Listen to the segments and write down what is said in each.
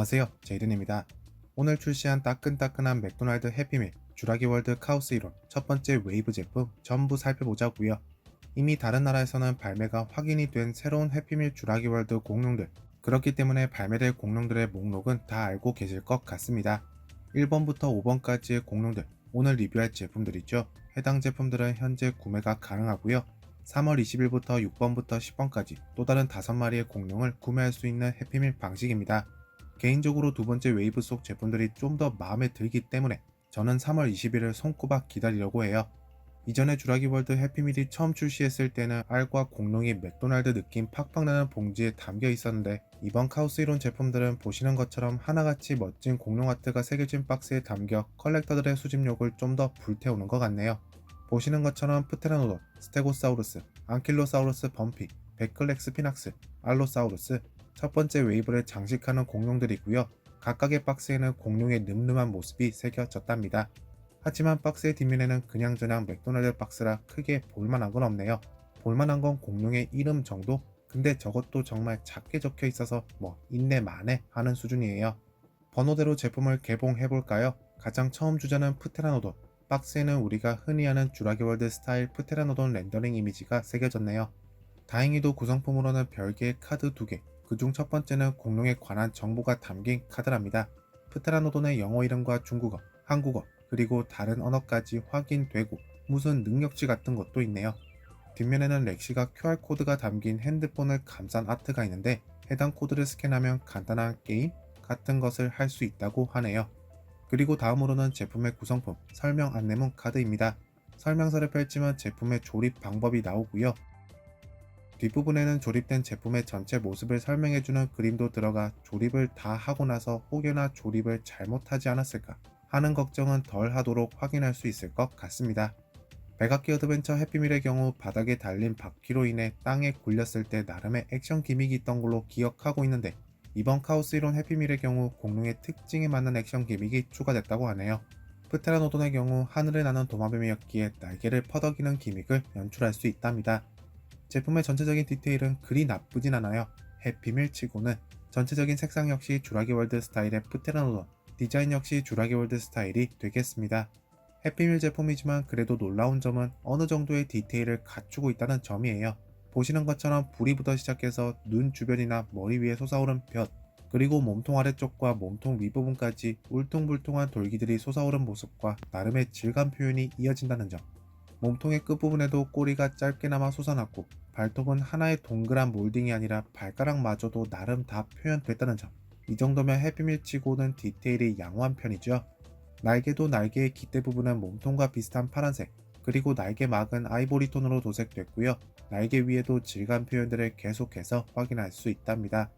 안녕하세요, 제이든입니다. 오늘 출시한 따끈따끈한 맥도날드 해피밀 주라기 월드 카오스 이론 첫 번째 웨이브 제품 전부 살펴보자고요. 이미 다른 나라에서는 발매가 확인이 된 새로운 해피밀 주라기 월드 공룡들, 그렇기 때문에 발매될 공룡들의 목록은 다 알고 계실 것 같습니다. 1번부터 5번까지의 공룡들, 오늘 리뷰할 제품들이죠. 해당 제품들은 현재 구매가 가능하고요. 3월 20일부터 6번부터 10번까지 또 다른 5마리의 공룡을 구매할 수 있는 해피밀 방식입니다. 개인적으로 두 번째 웨이브 속 제품들이 좀 더 마음에 들기 때문에 저는 3월 20일을 손꼽아 기다리려고 해요. 이전에 주라기 월드 해피밀이 처음 출시했을 때는 알과 공룡이 맥도날드 느낌 팍팍 나는 봉지에 담겨 있었는데, 이번 카오스 이론 제품들은 보시는 것처럼 하나같이 멋진 공룡 아트가 새겨진 박스에 담겨 컬렉터들의 수집욕을 좀 더 불태우는 것 같네요. 보시는 것처럼 프테라노돈, 스테고사우루스, 안킬로사우루스 범피, 베클렉스 피낙스, 알로사우루스, 첫 번째 웨이브를 장식하는 공룡들이고요. 각각의 박스에는 공룡의 늠름한 모습이 새겨졌답니다. 하지만 박스의 뒷면에는 그냥저냥 맥도날드 박스라 크게 볼만한 건 없네요. 볼만한 건 공룡의 이름 정도? 근데 저것도 정말 작게 적혀 있어서 뭐 인내만해 하는 수준이에요. 번호대로 제품을 개봉해볼까요? 가장 처음 주자는 프테라노돈. 박스에는 우리가 흔히 아는 주라기 월드 스타일 프테라노돈 렌더링 이미지가 새겨졌네요. 다행히도 구성품으로는 별개의 카드 2개, 그중 첫 번째는 공룡에 관한 정보가 담긴 카드랍니다. 프테라노돈의 영어 이름과 중국어, 한국어, 그리고 다른 언어까지 확인되고 무슨 능력치 같은 것도 있네요. 뒷면에는 렉시가 QR코드가 담긴 핸드폰을 감싼 아트가 있는데, 해당 코드를 스캔하면 간단한 게임 같은 것을 할 수 있다고 하네요. 그리고 다음으로는 제품의 구성품, 설명 안내문 카드입니다. 설명서를 펼치면 제품의 조립 방법이 나오고요. 뒷부분에는 조립된 제품의 전체 모습을 설명해주는 그림도 들어가 조립을 다 하고 나서 혹여나 조립을 잘못하지 않았을까 하는 걱정은 덜 하도록 확인할 수 있을 것 같습니다. 백악기 어드벤처 해피밀의 경우 바닥에 달린 바퀴로 인해 땅에 굴렸을 때 나름의 액션 기믹이 있던 걸로 기억하고 있는데, 이번 카오스 이론 해피밀의 경우 공룡의 특징에 맞는 액션 기믹이 추가됐다고 하네요. 프테라노돈의 경우 하늘을 나는 도마뱀이었기에 날개를 퍼덕이는 기믹을 연출할 수 있답니다. 제품의 전체적인 디테일은 그리 나쁘진 않아요. 해피밀 치고는 전체적인 색상 역시 주라기 월드 스타일의 프테라노돈, 디자인 역시 주라기 월드 스타일이 되겠습니다. 해피밀 제품이지만 그래도 놀라운 점은 어느 정도의 디테일을 갖추고 있다는 점이에요. 보시는 것처럼 불이부터 시작해서 눈 주변이나 머리 위에 솟아오른 볕, 그리고 몸통 아래쪽과 몸통 윗부분까지 울퉁불퉁한 돌기들이 솟아오른 모습과 나름의 질감 표현이 이어진다는 점. 몸통의 끝부분에도 꼬리가 짧게나마 솟아났고 발톱은 하나의 동그란 몰딩이 아니라 발가락마저도 나름 다 표현됐다는 점. 이 정도면 해피밀 치고는 디테일이 양호한 편이죠. 날개도 날개의 깃대 부분은 몸통과 비슷한 파란색, 그리고 날개막은 아이보리 톤으로 도색됐고요. 날개 위에도 질감 표현들을 계속해서 확인할 수 있답니다.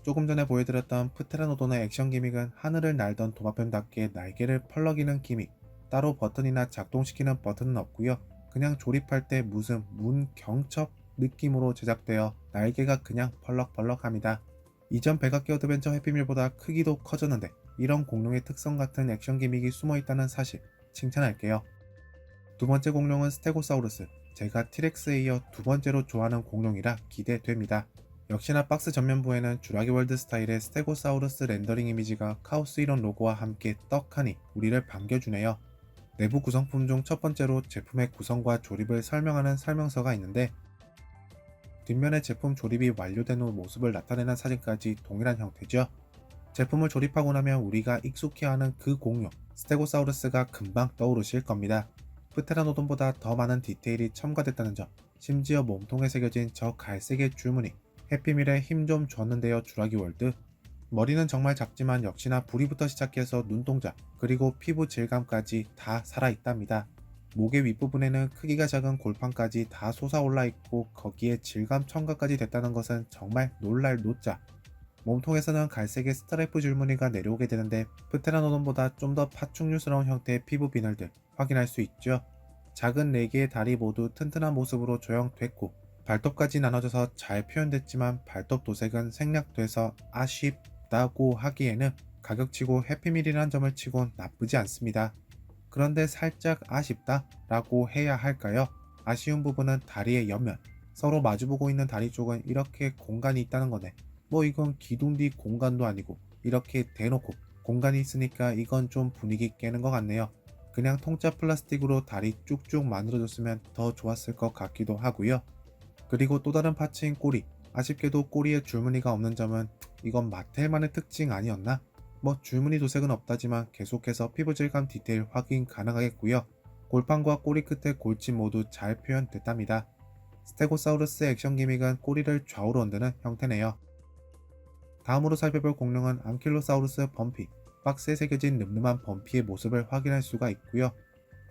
조금 전에 보여드렸던 프테라노돈의 액션 기믹은 하늘을 날던 도마뱀답게 날개를 펄럭이는 기믹, 따로 버튼이나 작동시키는 버튼은 없고요. 그냥 조립할 때 무슨 문 경첩 느낌으로 제작되어 날개가 그냥 펄럭펄럭합니다. 이전 백악기 어드벤처 해피밀보다 크기도 커졌는데 이런 공룡의 특성 같은 액션 기믹이 숨어있다는 사실 칭찬할게요. 두 번째 공룡은 스테고사우루스. 제가 티렉스에 이어 두 번째로 좋아하는 공룡이라 기대됩니다. 역시나 박스 전면부에는 주라기 월드 스타일의 스테고사우루스 렌더링 이미지가 카오스 이론 로고와 함께 떡하니 우리를 반겨주네요. 내부 구성품 중 첫 번째로 제품의 구성과 조립을 설명하는 설명서가 있는데, 뒷면에 제품 조립이 완료된 후 모습을 나타내는 사진까지 동일한 형태죠. 제품을 조립하고 나면 우리가 익숙해하는 그 공룡 스테고사우루스가 금방 떠오르실 겁니다. 프테라노돈보다 더 많은 디테일이 첨가됐다는 점, 심지어 몸통에 새겨진 저 갈색의 줄무늬, 해피밀에 힘 좀 줬는데요. 주라기 월드. 머리는 정말 작지만 역시나 부리부터 시작해서 눈동자, 그리고 피부 질감까지 다 살아있답니다. 목의 윗부분에는 크기가 작은 골판까지 다 솟아올라 있고 거기에 질감 첨가까지 됐다는 것은 정말 놀랄 노자. 몸통에서는 갈색의 스트라이프 줄무늬가 내려오게 되는데 프테라노돈보다 좀 더 파충류스러운 형태의 피부 비늘들 확인할 수 있죠. 작은 4개의 다리 모두 튼튼한 모습으로 조형됐고 발톱까지 나눠져서 잘 표현됐지만 발톱 도색은 생략돼서 아쉽다고 하기에는 가격치고 해피밀이라는 점을 치곤 나쁘지 않습니다. 그런데 살짝 아쉽다 라고 해야 할까요? 아쉬운 부분은 다리의 옆면, 서로 마주보고 있는 다리 쪽은 이렇게 공간이 있다는 거네. 뭐 이건 기둥 뒤 공간도 아니고 이렇게 대놓고 공간이 있으니까 이건 좀 분위기 깨는 것 같네요. 그냥 통짜 플라스틱으로 다리 쭉쭉 만들어줬으면 더 좋았을 것 같기도 하고요. 그리고 또 다른 파츠인 꼬리. 아쉽게도 꼬리에 줄무늬가 없는 점은 이건 마텔만의 특징 아니었나? 뭐 줄무늬 도색은 없다지만 계속해서 피부 질감 디테일 확인 가능하겠고요. 골판과 꼬리 끝의 골집 모두 잘 표현됐답니다. 스테고사우루스의 액션 기믹은 꼬리를 좌우로 흔드는 형태네요. 다음으로 살펴볼 공룡은 앙킬로사우루스 범피. 박스에 새겨진 늠름한 범피의 모습을 확인할 수가 있고요.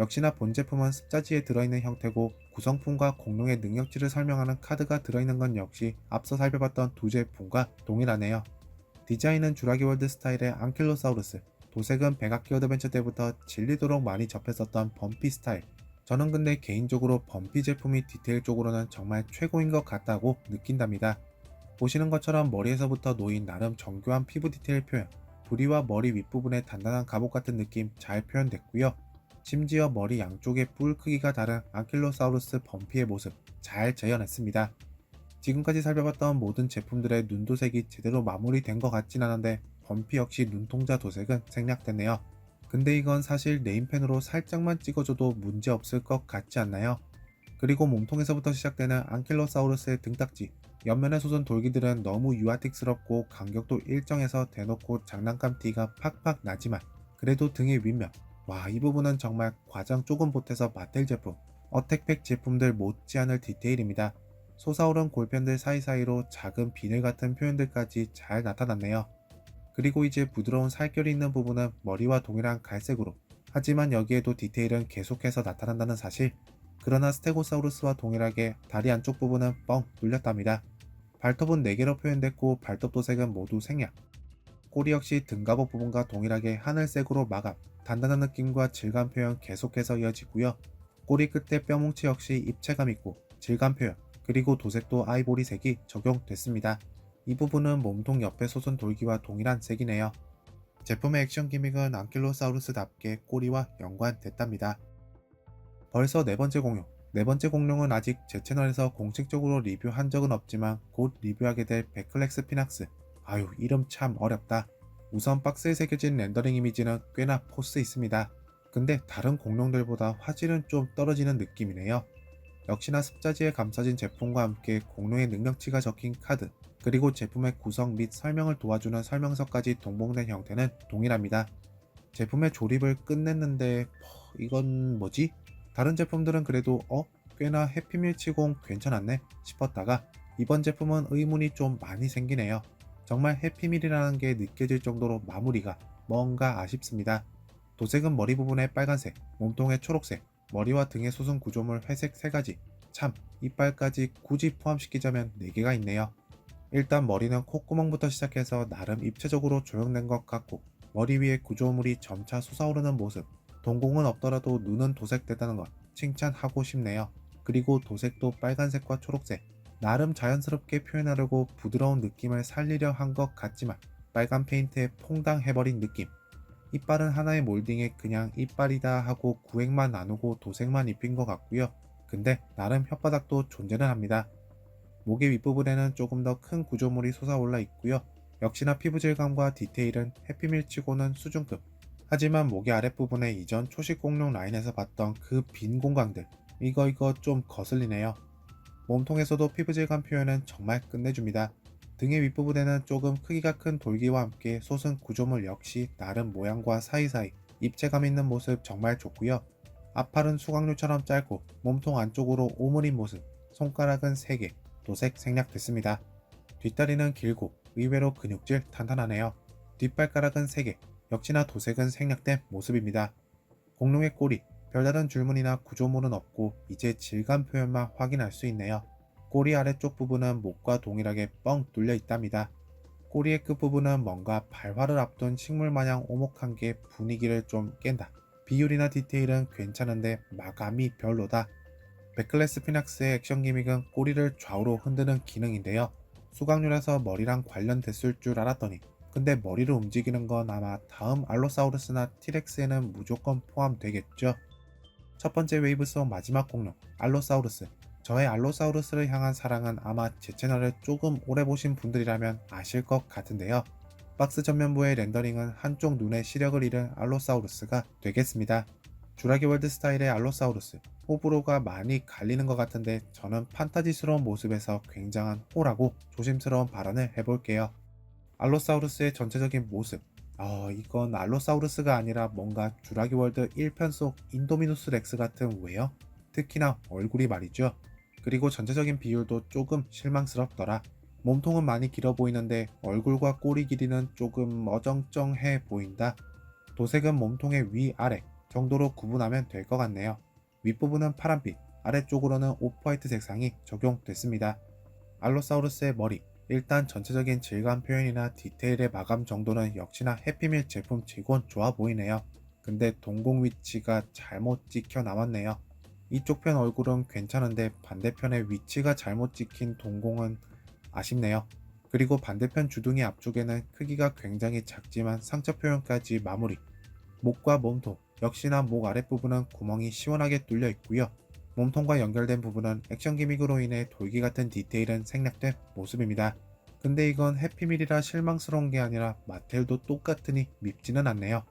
역시나 본 제품은 습자지에 들어있는 형태고 구성품과 공룡의 능력치를 설명하는 카드가 들어있는 건 역시 앞서 살펴봤던 두 제품과 동일하네요. 디자인은 주라기 월드 스타일의 앙킬로사우루스, 도색은 백악기 어드벤처 때부터 질리도록 많이 접했었던 범피 스타일. 저는 근데 개인적으로 범피 제품이 디테일 쪽으로는 정말 최고인 것 같다고 느낀답니다. 보시는 것처럼 머리에서부터 놓인 나름 정교한 피부 디테일 표현, 부리와 머리 윗부분의 단단한 갑옷 같은 느낌 잘 표현됐고요. 심지어 머리 양쪽의 뿔 크기가 다른 앙킬로사우루스 범피의 모습 잘 재현했습니다. 지금까지 살펴봤던 모든 제품들의 눈 도색이 제대로 마무리된 것 같진 않은데 범피 역시 눈동자 도색은 생략됐네요. 근데 이건 사실 네임펜으로 살짝만 찍어줘도 문제 없을 것 같지 않나요? 그리고 몸통에서부터 시작되는 앙킬로사우루스의 등딱지, 옆면에 솟은 돌기들은 너무 유아틱스럽고 간격도 일정해서 대놓고 장난감 티가 팍팍 나지만 그래도 등의 윗면, 와, 이 부분은 정말 과장 조금 보태서 마텔 제품, 어택팩 제품들 못지않을 디테일입니다. 솟아오른 골편들 사이사이로 작은 비늘 같은 표현들까지 잘 나타났네요. 그리고 이제 부드러운 살결이 있는 부분은 머리와 동일한 갈색으로, 하지만 여기에도 디테일은 계속해서 나타난다는 사실. 그러나 스테고사우루스와 동일하게 다리 안쪽 부분은 뻥 뚫렸답니다. 발톱은 4개로 표현됐고 발톱 도색은 모두 생략. 꼬리 역시 등갑옷 부분과 동일하게 하늘색으로 마감, 단단한 느낌과 질감 표현 계속해서 이어지고요. 꼬리 끝에 뼈뭉치 역시 입체감 있고 질감 표현, 그리고 도색도 아이보리색이 적용됐습니다. 이 부분은 몸통 옆에 솟은 돌기와 동일한 색이네요. 제품의 액션 기믹은 앙킬로사우루스답게 꼬리와 연관됐답니다. 벌써 네 번째 공룡. 네 번째 공룡은 아직 제 채널에서 공식적으로 리뷰한 적은 없지만 곧 리뷰하게 될 베클렉스 피낙스. 아유, 이름 참 어렵다. 우선 박스에 새겨진 렌더링 이미지는 꽤나 포스 있습니다. 근데 다른 공룡들보다 화질은 좀 떨어지는 느낌이네요. 역시나 습자지에 감싸진 제품과 함께 공룡의 능력치가 적힌 카드, 그리고 제품의 구성 및 설명을 도와주는 설명서까지 동봉된 형태는 동일합니다. 제품의 조립을 끝냈는데 이건 뭐지? 다른 제품들은 그래도 꽤나 해피밀 치곤 괜찮았네 싶었다가 이번 제품은 의문이 좀 많이 생기네요. 정말 해피밀이라는 게 느껴질 정도로 마무리가 뭔가 아쉽습니다. 도색은 머리 부분에 빨간색, 몸통에 초록색, 머리와 등의 솟은 구조물 회색 3가지, 참 이빨까지 굳이 포함시키자면 4개가 있네요. 일단 머리는 콧구멍부터 시작해서 나름 입체적으로 조형된 것 같고 머리 위에 구조물이 점차 솟아오르는 모습, 동공은 없더라도 눈은 도색됐다는 것 칭찬하고 싶네요. 그리고 도색도 빨간색과 초록색, 나름 자연스럽게 표현하려고 부드러운 느낌을 살리려 한 것 같지만 빨간 페인트에 퐁당해버린 느낌. 이빨은 하나의 몰딩에 그냥 이빨이다 하고 구획만 나누고 도색만 입힌 것 같고요. 근데 나름 혓바닥도 존재는 합니다. 목의 윗부분에는 조금 더 큰 구조물이 솟아올라 있고요. 역시나 피부 질감과 디테일은 해피밀치고는 수준급. 하지만 목의 아랫부분에 이전 초식 공룡 라인에서 봤던 그 빈 공간들, 이거 좀 거슬리네요. 몸통에서도 피부 질감 표현은 정말 끝내줍니다. 등의 윗부분에는 조금 크기가 큰 돌기와 함께 솟은 구조물 역시 나름 모양과 사이사이 입체감 있는 모습 정말 좋고요. 앞팔은 수강류처럼 짧고 몸통 안쪽으로 오므린 모습, 손가락은 3개, 도색 생략됐습니다. 뒷다리는 길고 의외로 근육질 탄탄하네요. 뒷발가락은 3개, 역시나 도색은 생략된 모습입니다. 공룡의 꼬리, 별다른 줄무늬나 구조물은 없고 이제 질감 표현만 확인할 수 있네요. 꼬리 아래쪽 부분은 목과 동일하게 뻥 뚫려 있답니다. 꼬리의 끝부분은 뭔가 발화를 앞둔 식물 마냥 오목한 게 분위기를 좀 깬다. 비율이나 디테일은 괜찮은데 마감이 별로다. 베클레스 피낙스의 액션 기믹은 꼬리를 좌우로 흔드는 기능인데요. 수강류라서 머리랑 관련됐을 줄 알았더니 근데 머리를 움직이는 건 아마 다음 알로사우루스나 티렉스에는 무조건 포함되겠죠. 첫 번째 웨이브 속 마지막 공룡 알로사우루스. 저의 알로사우루스를 향한 사랑은 아마 제 채널을 조금 오래 보신 분들이라면 아실 것 같은데요. 박스 전면부의 렌더링은 한쪽 눈의 시력을 잃은 알로사우루스가 되겠습니다. 주라기 월드 스타일의 알로사우루스, 호불호가 많이 갈리는 것 같은데 저는 판타지스러운 모습에서 굉장한 호라고 조심스러운 발언을 해볼게요. 알로사우루스의 전체적인 모습, 이건 알로사우루스가 아니라 뭔가 주라기 월드 1편 속 인도미누스 렉스 같은 외형? 특히나 얼굴이 말이죠. 그리고 전체적인 비율도 조금 실망스럽더라. 몸통은 많이 길어 보이는데 얼굴과 꼬리 길이는 조금 어정쩡해 보인다. 도색은 몸통의 위아래 정도로 구분하면 될 것 같네요. 윗부분은 파란빛, 아래쪽으로는 오프화이트 색상이 적용됐습니다. 알로사우루스의 머리, 일단 전체적인 질감 표현이나 디테일의 마감 정도는 역시나 해피밀 제품 치곤 좋아 보이네요. 근데 동공 위치가 잘못 찍혀 나왔네요. 이쪽 편 얼굴은 괜찮은데 반대편의 위치가 잘못 찍힌 동공은 아쉽네요. 그리고 반대편 주둥이 앞쪽에는 크기가 굉장히 작지만 상처 표현까지 마무리. 목과 몸통, 역시나 목 아랫부분은 구멍이 시원하게 뚫려 있고요. 몸통과 연결된 부분은 액션 기믹으로 인해 돌기 같은 디테일은 생략된 모습입니다. 근데 이건 해피밀이라 실망스러운 게 아니라 마텔도 똑같으니 밉지는 않네요.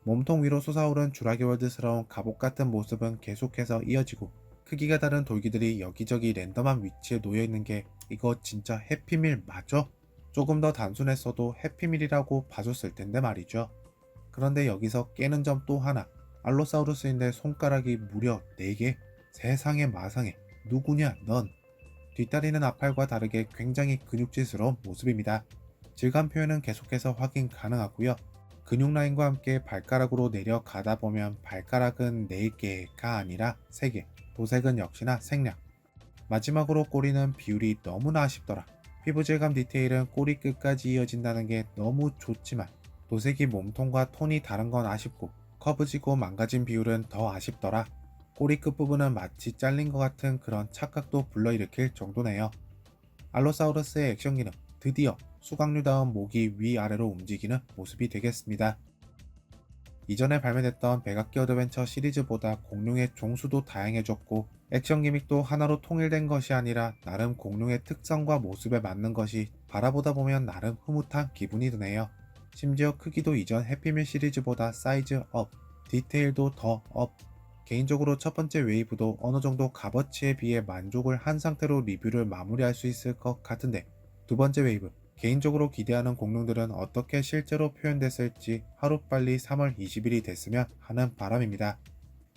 몸통 위로 솟아오른 주라기 월드스러운 갑옷 같은 모습은 계속해서 이어지고 크기가 다른 돌기들이 여기저기 랜덤한 위치에 놓여있는 게 이거 진짜 해피밀 맞아? 조금 더 단순했어도 해피밀이라고 봐줬을 텐데 말이죠. 그런데 여기서 깨는 점 또 하나, 알로사우루스인데 손가락이 무려 4개? 세상에 마상에 누구냐 넌. 뒷다리는 앞팔과 다르게 굉장히 근육질스러운 모습입니다. 질감 표현은 계속해서 확인 가능하고요. 근육 라인과 함께 발가락으로 내려가다 보면 발가락은 4개가 아니라 3개, 도색은 역시나 생략. 마지막으로 꼬리는 비율이 너무나 아쉽더라. 피부 질감 디테일은 꼬리 끝까지 이어진다는 게 너무 좋지만 도색이 몸통과 톤이 다른 건 아쉽고 커브지고 망가진 비율은 더 아쉽더라. 꼬리 끝부분은 마치 잘린 것 같은 그런 착각도 불러일으킬 정도네요. 알로사우루스의 액션 기능, 드디어 수각류다운 목이 위아래로 움직이는 모습이 되겠습니다. 이전에 발매됐던 백악기 어드벤처 시리즈보다 공룡의 종수도 다양해졌고 액션 기믹도 하나로 통일된 것이 아니라 나름 공룡의 특성과 모습에 맞는 것이 바라보다 보면 나름 흐뭇한 기분이 드네요. 심지어 크기도 이전 해피밀 시리즈보다 사이즈 업, 디테일도 더 업. 개인적으로 첫 번째 웨이브도 어느 정도 값어치에 비해 만족을 한 상태로 리뷰를 마무리할 수 있을 것 같은데 두 번째 웨이브, 개인적으로 기대하는 공룡들은 어떻게 실제로 표현됐을지 하루빨리 3월 20일이 됐으면 하는 바람입니다.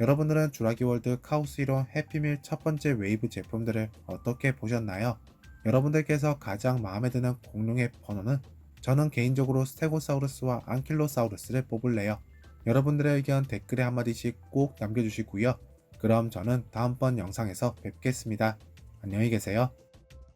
여러분들은 주라기 월드 카오스 1호 해피밀 첫 번째 웨이브 제품들을 어떻게 보셨나요? 여러분들께서 가장 마음에 드는 공룡의 번호는? 저는 개인적으로 스테고사우루스와 안킬로사우루스를 뽑을래요. 여러분들의 의견 댓글에 한마디씩 꼭 남겨주시고요. 그럼 저는 다음번 영상에서 뵙겠습니다. 안녕히 계세요.